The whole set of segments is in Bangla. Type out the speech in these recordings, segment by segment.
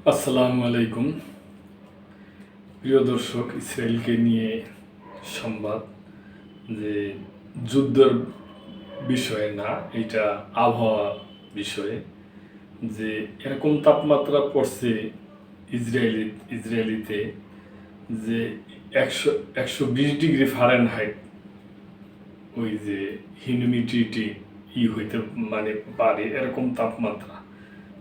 আসসালামু আলাইকুম। প্রিয় দর্শক, ইসরায়েলকে নিয়ে সংবাদ যে যুদ্ধের বিষয়ে না, এটা আবহাওয়া বিষয়ে। যে এরকম তাপমাত্রা পড়ছে ইসরায়েলিতে যে 120 ডিগ্রি ফারেনহাইট, ওই যে হিউমিডিটি হইতে মানে পারে এরকম তাপমাত্রা,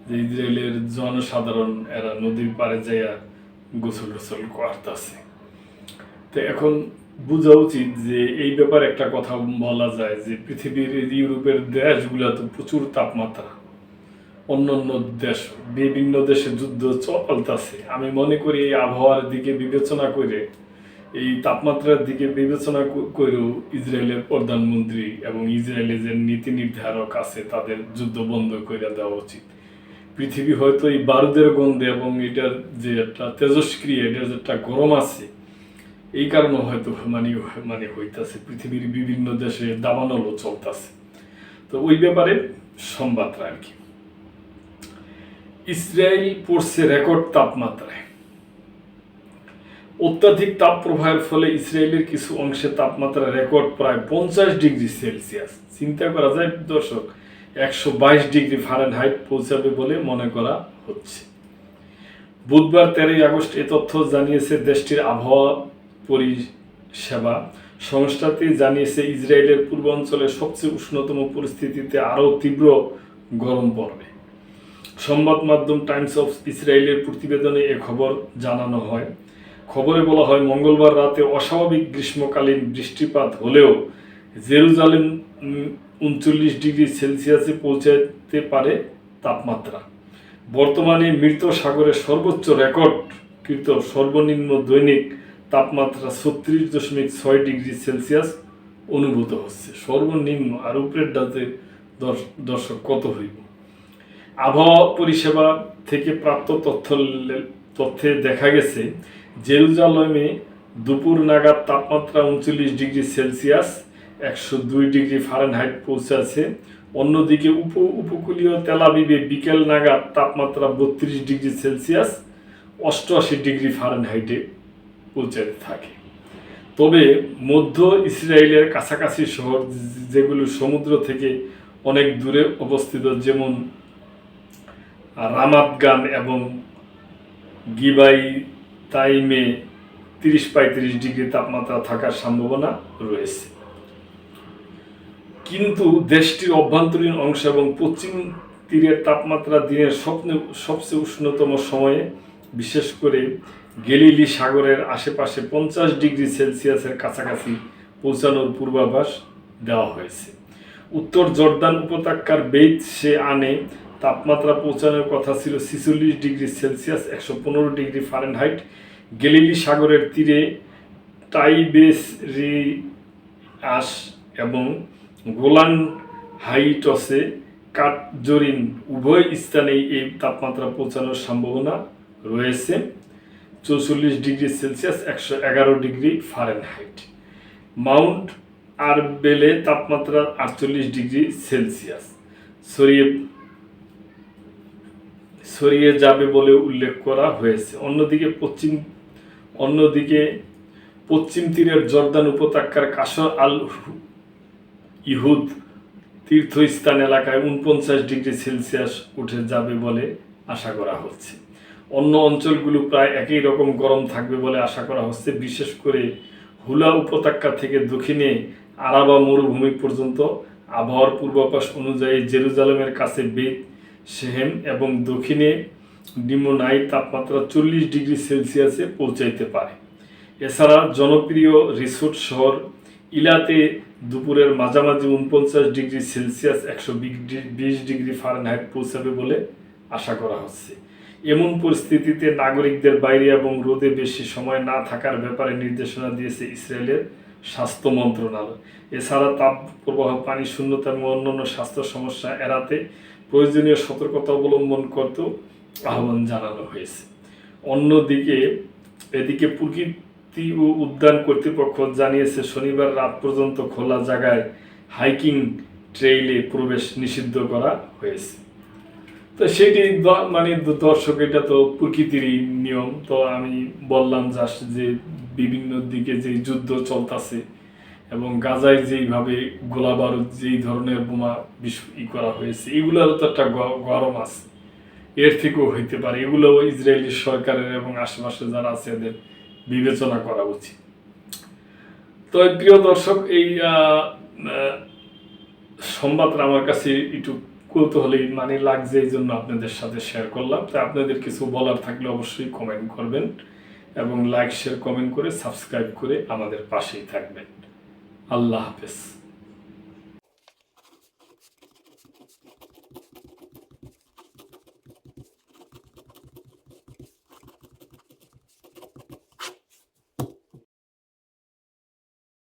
যে ইসরায়েলের জনসাধারণ এরা নদীর পাড়ে যাইয়া গোসল টোসল করতেছে। তো এখন বোঝা উচিত যে এই ব্যাপারে একটা কথা বলা যায় যে পৃথিবীর ইউরোপের দেশগুলো তো প্রচুর তাপমাত্রা, অন্যান্য দেশ বিভিন্ন দেশে যুদ্ধ চলতেছে। আমি মনে করি এই আবহাওয়ার দিকে বিবেচনা করে, এই তাপমাত্রার দিকে বিবেচনা করেও ইসরায়েলের প্রধানমন্ত্রী এবং ইসরায়েলের যে নীতি নির্ধারক আছে তাদের যুদ্ধ বন্ধ করে দেওয়া উচিত। পৃথিবী হয়তো এই বারুদের গন্ধে এবং এটার যে একটা তেজস্ক্রিয়া, এটার যে একটা গরম আছে, এই কারণে হয়তো মানে হইতাছে পৃথিবীর বিভিন্ন দেশে দাবানলও চলতেছে। তো ওই ব্যাপারে সংবাদ আর কি। ইসরায়েল পড়ছে রেকর্ড তাপমাত্রায়। অত্যাধিক তাপ প্রবাহের ফলে ইসরায়েলের কিছু অংশে তাপমাত্রা রেকর্ড প্রায় 50 ডিগ্রি সেলসিয়াস। চিন্তা করা যায় দর্শক, 122 ডিগ্রি ফারেনহাইট পৌঁছাবে বলে মনে করা হচ্ছে। বুধবার 13 আগস্ট এ তথ্য জানিয়েছে দেশটির আবহাওয়া পরিষেবা সংস্থাটি জানিয়েছে ইসরায়েলের পূর্বাঞ্চলের সবচেয়ে উষ্ণতম পরিস্থিতিতে আরও তীব্র গরম পড়বে। সংবাদ মাধ্যম টাইমস অফ ইসরায়েলের প্রতিবেদনে এ খবর জানানো হয়। খবরে বলা হয়, মঙ্গলবার রাতে অস্বাভাবিক গ্রীষ্মকালীন বৃষ্টিপাত হলেও জেরুজালেম 39 ডিগ্রি সেলসিয়াসে পৌঁছাতে পারে তাপমাত্রা। বর্তমানে মৃত সাগরের সর্বোচ্চ রেকর্ডকৃত সর্বনিম্ন দৈনিক তাপমাত্রা 36.6 ডিগ্রি সেলসিয়াস অনুভূত হচ্ছে। সর্বনিম্ন, আর উপরের ডাতে দর্শক কত হইব। আবহাওয়া পরিষেবা থেকে প্রাপ্ত তথ্যে দেখা গেছে জেরুজালেমে দুপুর নাগাদ তাপমাত্রা 39 ডিগ্রি সেলসিয়াস, 102 ডিগ্রি ফারেনহাইট পৌঁছেছে। অন্যদিকে উপকূলীয় তেল আবিবে বিকেল নাগাদ তাপমাত্রা 32 ডিগ্রি সেলসিয়াস, 88 ডিগ্রি ফারেনহাইটে পৌঁছাতে থাকে। তবে মধ্য ইসরায়েলের কাছাকাছি শহর, যেগুলো সমুদ্র থেকে অনেক দূরে অবস্থিত, যেমন রামাত-গান এবং গিবাই তাইমে 30-35 ডিগ্রি তাপমাত্রা থাকার সম্ভাবনা রয়েছে। কিন্তু দেশটির অভ্যন্তরীণ অংশ এবং পশ্চিম তীরের তাপমাত্রা দিনের সবচেয়ে উষ্ণতম সময়ে, বিশেষ করে গেলিলি সাগরের আশেপাশে 50 ডিগ্রি সেলসিয়াসের কাছাকাছি পৌঁছানোর পূর্বাভাস দেওয়া হয়েছে। উত্তর জর্দান উপত্যকার বেইত শেআনে তাপমাত্রা পৌঁছানোর কথা ছিল 46 degree Celsius, 115 degree Fahrenheit. Galilee সাগরের তীরে টাইবেরিয়াস এবং গোলান হাইটসে কাটজরিন উভয় স্থানেই এই তাপমাত্রা পৌঁছানোর সম্ভাবনা রয়েছে। 44 degree Celsius, 111 degree Fahrenheit. Mount আরবেলে তাপমাত্রা 48 ডিগ্রি সেলসিয়াস ছড়িয়ে যাবে বলে উল্লেখ করা হয়েছে। অন্যদিকে পশ্চিম তীরের জর্দান উপত্যকার কাসর আল ইহুদ তীর্থস্থান এলাকায় 49 ডিগ্রি সেলসিয়াস উঠে যাবে বলে আশা করা হচ্ছে। অন্য অঞ্চলগুলো প্রায় একই রকম গরম থাকবে বলে আশা করা হচ্ছে, বিশেষ করে হুলা উপত্যকা থেকে দক্ষিণে আরাবা মরুভূমি পর্যন্ত। আবহাওয়ার পূর্বাভাস অনুযায়ী জেরুজালেমের কাছে বেত শেহেম এবং দক্ষিণে ডিমোনায় তাপমাত্রা 40 ডিগ্রি সেলসিয়াসে পৌঁছাইতে পারে। এছাড়া জনপ্রিয় রিসোর্ট শহর ইলাতে দুপুরের মাঝামাঝি 49 ডিগ্রি সেলসিয়াস, 120 ডিগ্রি ফারেনহাইট পৌঁছাবে বলে আশা করা হচ্ছে। এমন পরিস্থিতিতে নাগরিকদের বাইরে এবং রোদে বেশি সময় না থাকার ব্যাপারে নির্দেশনা দিয়েছে ইসরায়েলের স্বাস্থ্য মন্ত্রণালয়। এছাড়া তাপ প্রবাহ, পানি শূন্যতা এবং অন্যান্য স্বাস্থ্য সমস্যা এড়াতে প্রয়োজনীয় সতর্কতা অবলম্বন করতেও আহ্বান জানানো হয়েছে। এদিকে প্রকৃতি ও উদ্যান কর্তৃপক্ষ জানিয়েছে, শনিবার রাত পর্যন্ত খোলা জায়গায় হাইকিং ট্রেইলে প্রবেশ নিষিদ্ধ করা হয়েছে। তো সেটি মানে দর্শক এটা তো প্রকৃতিরই নিয়ম। তো আমি বললাম জাস্ট যে বিভিন্ন দিকে যে যুদ্ধ চলতেছে এবং গাজায় যেইভাবে গোলা বারুদ যেই ধরনের বোমা করা হয়েছে, এগুলোরও তো একটা গরম আছে, এর থেকেও হইতে পারে। এগুলো ইসরায়েলি সরকারের এবং আশেপাশে যারা আছে এদের বিবেচনা করা উচিত। তো প্রিয় দর্শক, এই সংবাদটা আমার কাছে একটু কৌতূহলী মানে লাগছে, এই জন্য আপনাদের সাথে শেয়ার করলাম। তো আপনাদের কিছু বলার থাকলে অবশ্যই কমেন্ট করবেন এবং লাইক শেয়ার কমেন্ট করে সাবস্ক্রাইব করে আমাদের পাশেই থাকবেন। আল্লাহ হাফেজ।